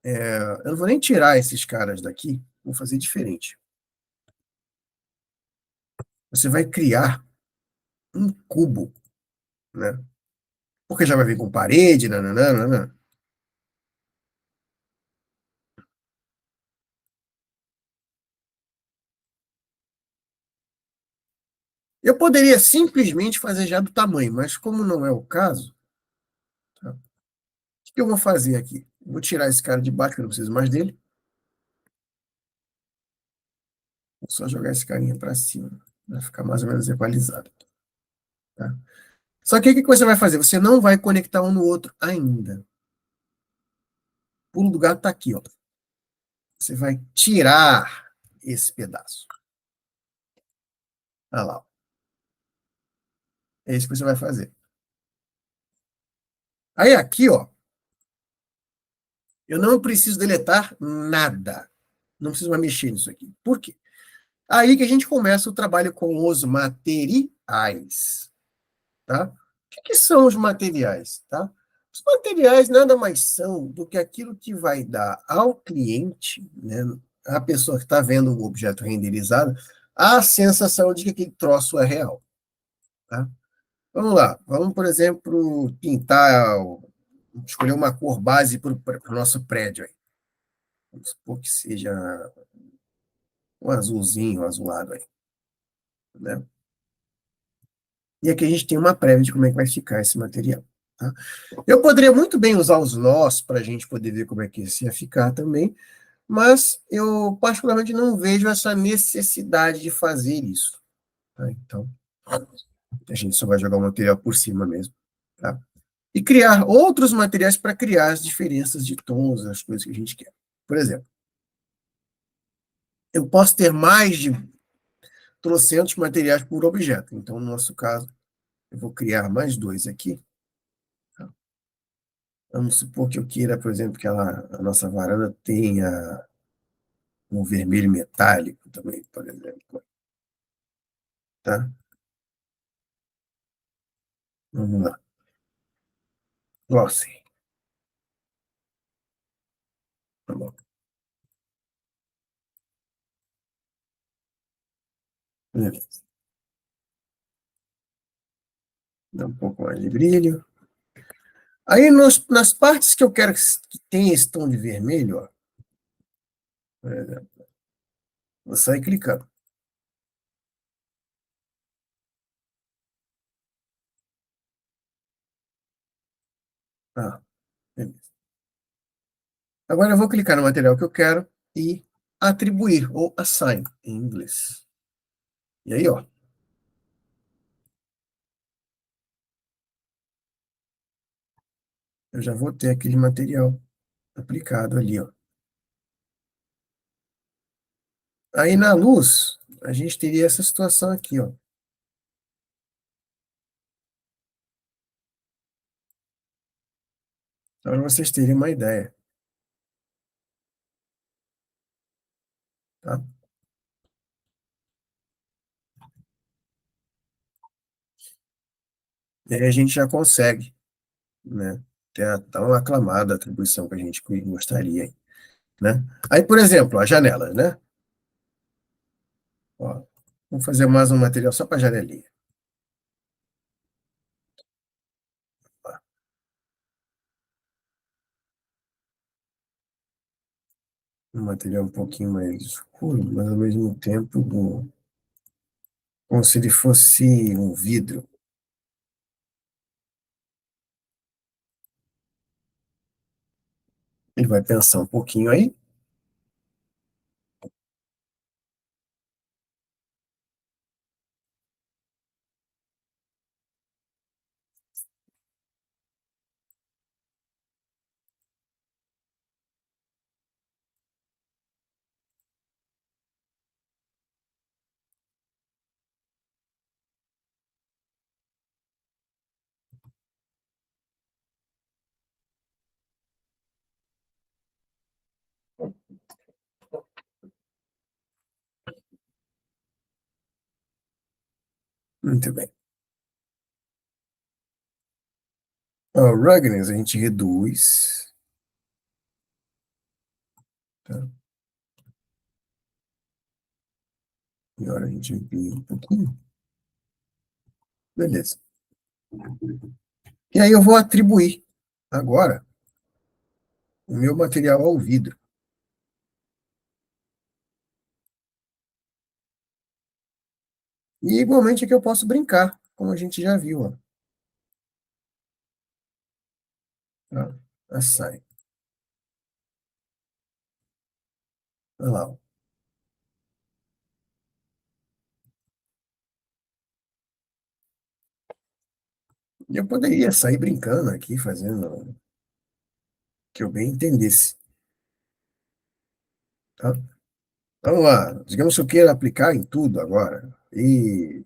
Eu não vou nem tirar esses caras daqui, vou fazer diferente. Você vai criar um cubo, né? Porque já vai vir com parede, nananana. Eu poderia simplesmente fazer já do tamanho, mas como não é o caso, tá? O que eu vou fazer aqui? Vou tirar esse cara de baixo, que eu não preciso mais dele. Vou só jogar esse carinha para cima, para ficar mais ou menos equalizado. Tá? Só que o que você vai fazer? Você não vai conectar um no outro ainda. O pulo do gato está aqui, ó. Você vai tirar esse pedaço. Olha lá. É isso que você vai fazer. Aí aqui, ó, eu não preciso deletar nada. Não preciso mais mexer nisso aqui. Por quê? Aí que a gente começa o trabalho com os materiais, tá? O que são os materiais, tá? Os materiais nada mais são do que aquilo que vai dar ao cliente, né, a pessoa que está vendo o objeto renderizado, a sensação de que aquele troço é real, tá? Vamos lá, vamos, por exemplo, pintar, escolher uma cor base para o nosso prédio aí. Vamos supor que seja um azulzinho, um azulado aí, né? E aqui a gente tem uma prévia de como é que vai ficar esse material. Tá? Eu poderia muito bem usar os nós para a gente poder ver como é que isso ia ficar também, mas eu particularmente não vejo essa necessidade de fazer isso. Tá? Então, a gente só vai jogar o material por cima mesmo. Tá? e criar outros materiais para criar as diferenças de tons, as coisas que a gente quer. Por exemplo, eu posso ter mais de trocentos materiais por objeto. Então, no nosso caso, eu vou criar mais dois aqui. Vamos supor que eu queira, por exemplo, que a nossa varanda tenha um vermelho metálico também, por exemplo. Tá? Vamos lá. Glossy. Tá bom. Beleza. Dá um pouco mais de brilho. Aí, nas partes que eu quero que tenha esse tom de vermelho, ó, por exemplo, vou sair clicando. Ah, beleza. Agora eu vou clicar no material que eu quero e atribuir, ou assign, em inglês. E aí, ó. Eu já vou ter aquele material aplicado ali, ó. Aí na luz, a gente teria essa situação aqui, ó. Para vocês terem uma ideia, tá? E aí a gente já consegue, né, ter a tão aclamada atribuição que a gente gostaria, né? Aí, por exemplo, as janelas, né? Ó, vamos fazer mais um material só para janelinha. Ó, um material um pouquinho mais escuro, mas ao mesmo tempo como se ele fosse um vidro. Ele vai pensar um pouquinho aí. Muito bem. Ó, o ruggedness a gente reduz. Tá? E agora a gente amplia um pouquinho. Beleza. E aí eu vou atribuir agora o meu material ao vidro. E igualmente aqui eu posso brincar, como a gente já viu, ó. Tá? Assign. Olha lá, ó. E eu poderia sair brincando aqui, fazendo o que eu bem entendesse. Tá? Vamos lá. Digamos que eu queira aplicar em tudo agora. E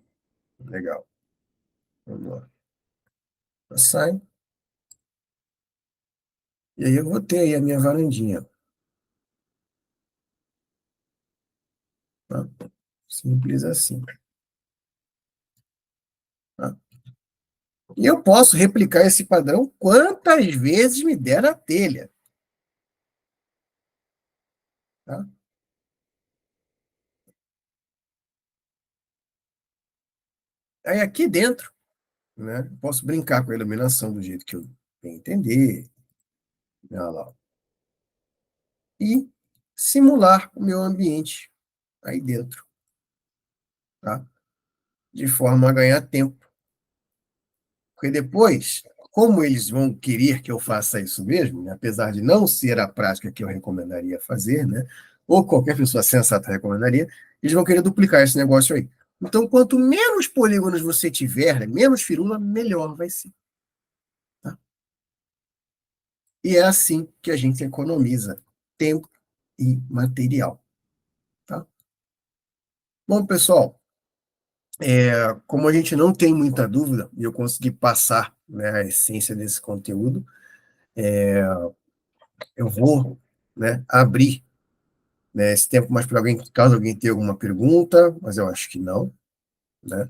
legal. Vamos lá. Assign. E aí eu vou ter aí a minha varandinha. Tá? Simples assim. Tá? E eu posso replicar esse padrão quantas vezes me der na telha. Tá? Aí aqui dentro, né, eu posso brincar com a iluminação do jeito que eu bem entender. Olha lá. E simular o meu ambiente aí dentro. Tá? De forma a ganhar tempo. Porque depois, como eles vão querer que eu faça isso mesmo, né, apesar de não ser a prática que eu recomendaria fazer, né, ou qualquer pessoa sensata recomendaria, eles vão querer duplicar esse negócio aí. Então, quanto menos polígonos você tiver, né, menos firula, melhor vai ser. Tá? E é assim que a gente economiza tempo e material, tá? Bom, pessoal, como a gente não tem muita dúvida, e eu consegui passar, né, a essência desse conteúdo, eu vou, né, abrir, né, esse tempo mais para alguém, caso alguém tenha alguma pergunta, mas eu acho que não, né?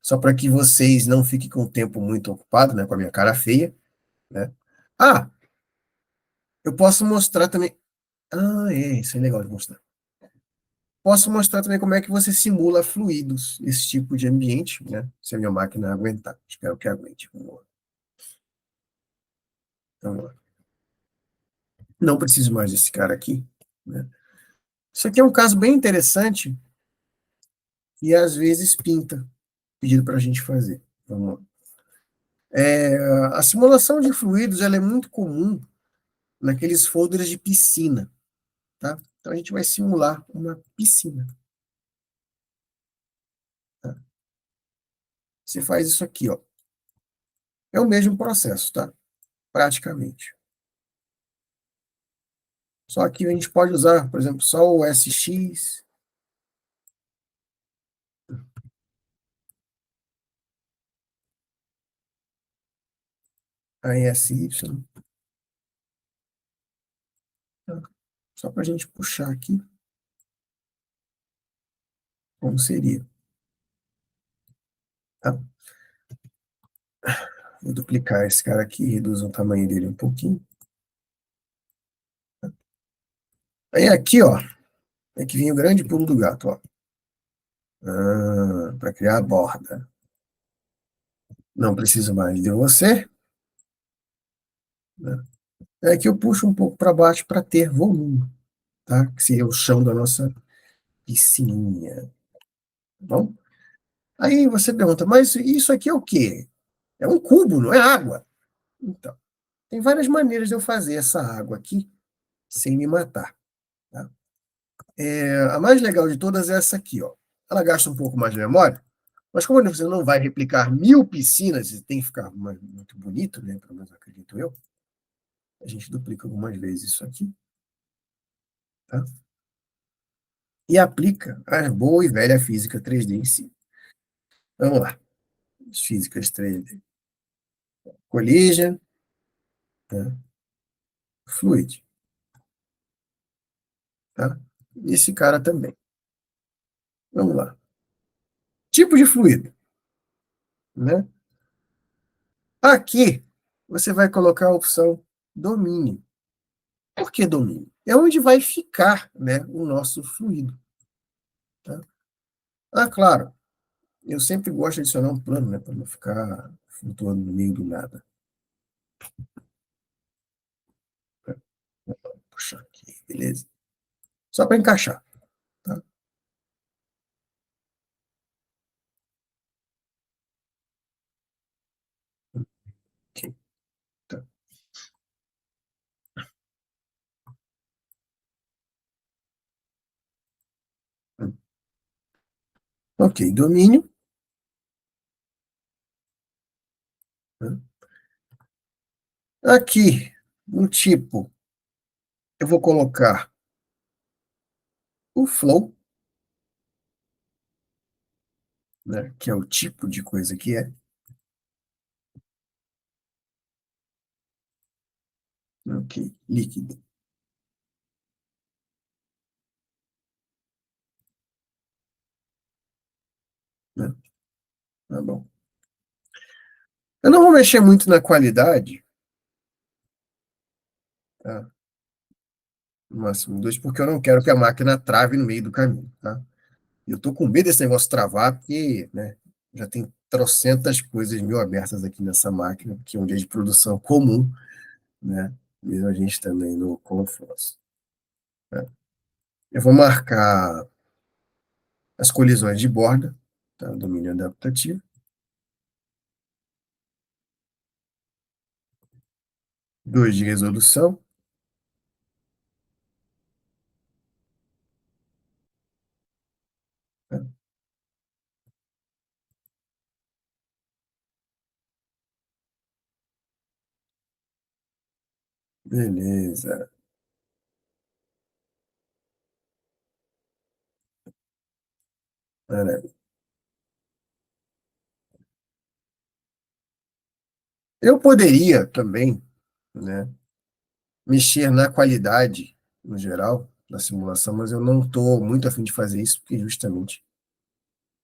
Só para que vocês não fiquem com o tempo muito ocupado, né, com a minha cara feia, né? Ah, eu posso mostrar também. Ah, isso é legal de mostrar. Posso mostrar também como é que você simula fluidos, esse tipo de ambiente, né? Se a minha máquina aguentar. Espero que aguente. Vamos lá. Vamos lá. Não preciso mais desse cara aqui, né? Isso aqui é um caso bem interessante e às vezes pinta, pedido para a gente fazer. Vamos lá. A simulação de fluidos ela é muito comum naqueles folders de piscina, tá? Então a gente vai simular uma piscina, tá? Você faz isso aqui, ó. É o mesmo processo, tá? Praticamente. Só que a gente pode usar, por exemplo, só o SX, a SY, tá? Só para a gente puxar aqui, como seria, tá? Vou duplicar esse cara aqui, reduzir o tamanho dele um pouquinho. Aí aqui, ó, é que vem o grande pulo do gato, ó. Para criar a borda. Não preciso mais de você, né? É que eu puxo um pouco para baixo para ter volume, tá? Que seria o chão da nossa piscininha, tá bom? Aí você pergunta, mas isso aqui é o quê? É um cubo, não é água. Então, tem várias maneiras de eu fazer essa água aqui sem me matar, tá? A mais legal de todas é essa aqui, ó. Ela gasta um pouco mais de memória, mas como você não vai replicar 1000 piscinas, e tem que ficar muito bonito, né? Pelo menos acredito eu. A gente duplica algumas vezes isso aqui, tá? E aplica a boa e velha física 3D em si. Vamos lá. Físicas 3D. Collision, tá? Fluid, tá? Esse cara também. Vamos lá. Tipo de fluido, né? Aqui, você vai colocar a opção domínio. Por que domínio? É onde vai ficar, né, o nosso fluido, tá? Ah, claro, eu sempre gosto de adicionar um plano, né, para não ficar flutuando no meio do nada. Vou puxar aqui, beleza? Só para encaixar, tá? Ok, tá. Ok, domínio, né? Aqui, no tipo, eu vou colocar o flow, né, que é o tipo de coisa que é. Ok, líquido, né? Tá bom. Eu não vou mexer muito na qualidade, tá? No máximo 2, porque eu não quero que a máquina trave no meio do caminho, tá? Eu tô com medo desse negócio travar, porque, né, já tem trocentas coisas mil abertas aqui nessa máquina, que é um dia de produção comum, né? Mesmo a gente também no Confluence, né? Eu vou marcar as colisões de borda, tá? Domínio adaptativo, 2 de resolução, tá? Beleza. Pera aí. Eu poderia também, né, mexer na qualidade, no geral, da simulação, mas eu não estou muito afim de fazer isso, porque justamente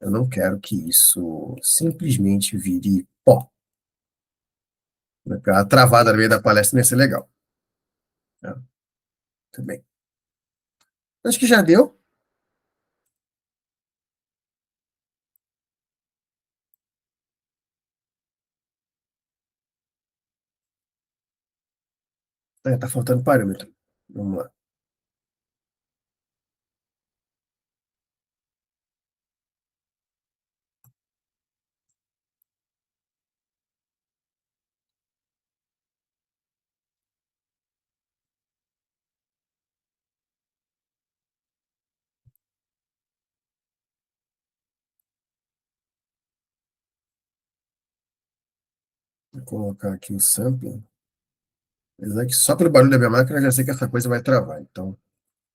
eu não quero que isso simplesmente vire pó. Né? Porque a travada no meio da palestra não ia ser legal. Né? Tudo bem. Acho que já deu. Tá faltando parâmetro. Vamos lá. Vou colocar aqui o sampling. Apesar que só pelo barulho da minha máquina eu já sei que essa coisa vai travar. Então,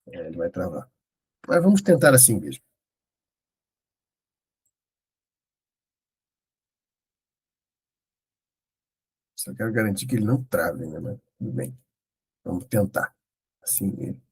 ele vai travar. Mas vamos tentar assim mesmo. Só quero garantir que ele não trave, né? Mas tudo bem. Vamos tentar. Assim mesmo.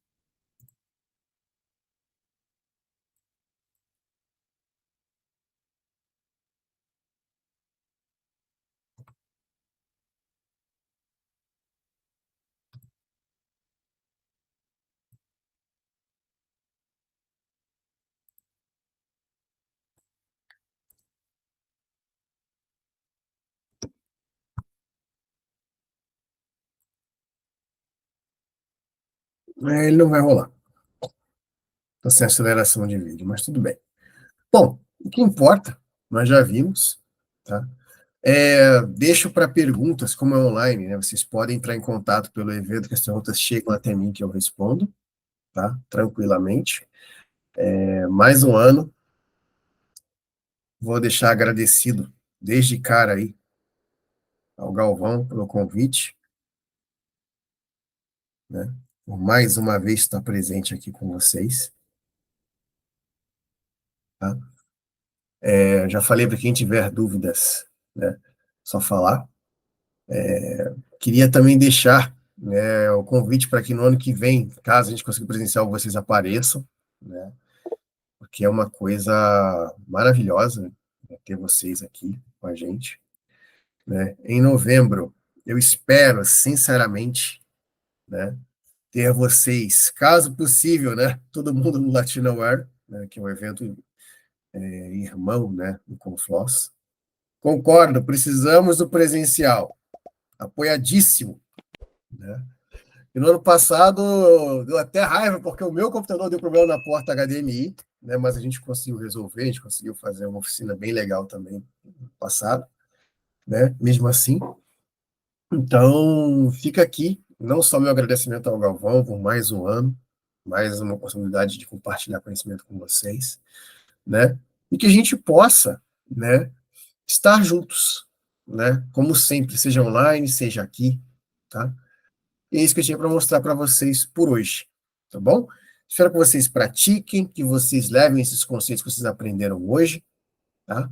Ele não vai rolar. Estou sem aceleração de vídeo, mas tudo bem. Bom, o que importa, nós já vimos, tá? Deixo para perguntas, como é online, né? Vocês podem entrar em contato pelo evento, que as perguntas chegam até mim que eu respondo, tá? Tranquilamente. Mais um ano. Vou deixar agradecido desde cara aí ao Galvão pelo convite, né? Por mais uma vez estar presente aqui com vocês, tá? Já falei para quem tiver dúvidas, né? Só falar. Queria também deixar, né, o convite para que no ano que vem, caso a gente consiga presencial, vocês apareçam, né? Porque é uma coisa maravilhosa, né, ter vocês aqui com a gente, né? Em novembro, eu espero, sinceramente, né, ter vocês, caso possível, né, todo mundo no Latinoware, né, que é um evento irmão, né, do Confloss. Concordo, precisamos do presencial, apoiadíssimo, né? E no ano passado deu até raiva, porque o meu computador deu problema na porta HDMI, né, mas a gente conseguiu resolver, a gente conseguiu fazer uma oficina bem legal também no passado, né, mesmo assim. Então, fica aqui, não só meu agradecimento ao Galvão por mais um ano, mais uma oportunidade de compartilhar conhecimento com vocês, né, e que a gente possa, né, estar juntos, né, como sempre, seja online, seja aqui, tá? E é isso que eu tinha para mostrar para vocês por hoje, tá bom? Espero que vocês pratiquem, que vocês levem esses conceitos que vocês aprenderam hoje, tá?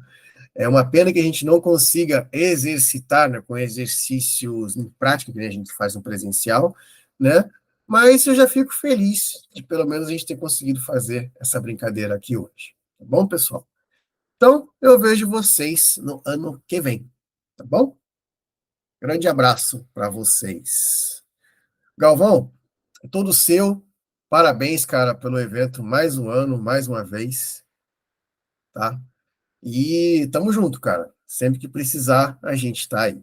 É uma pena que a gente não consiga exercitar, né, com exercícios em prática, que a gente faz no presencial, né? Mas eu já fico feliz de pelo menos a gente ter conseguido fazer essa brincadeira aqui hoje, tá bom, pessoal? Então, eu vejo vocês no ano que vem, tá bom? Grande abraço para vocês. Galvão, é todo seu. Parabéns, cara, pelo evento. Mais um ano, mais uma vez, tá? E tamo junto, cara. Sempre que precisar, a gente tá aí.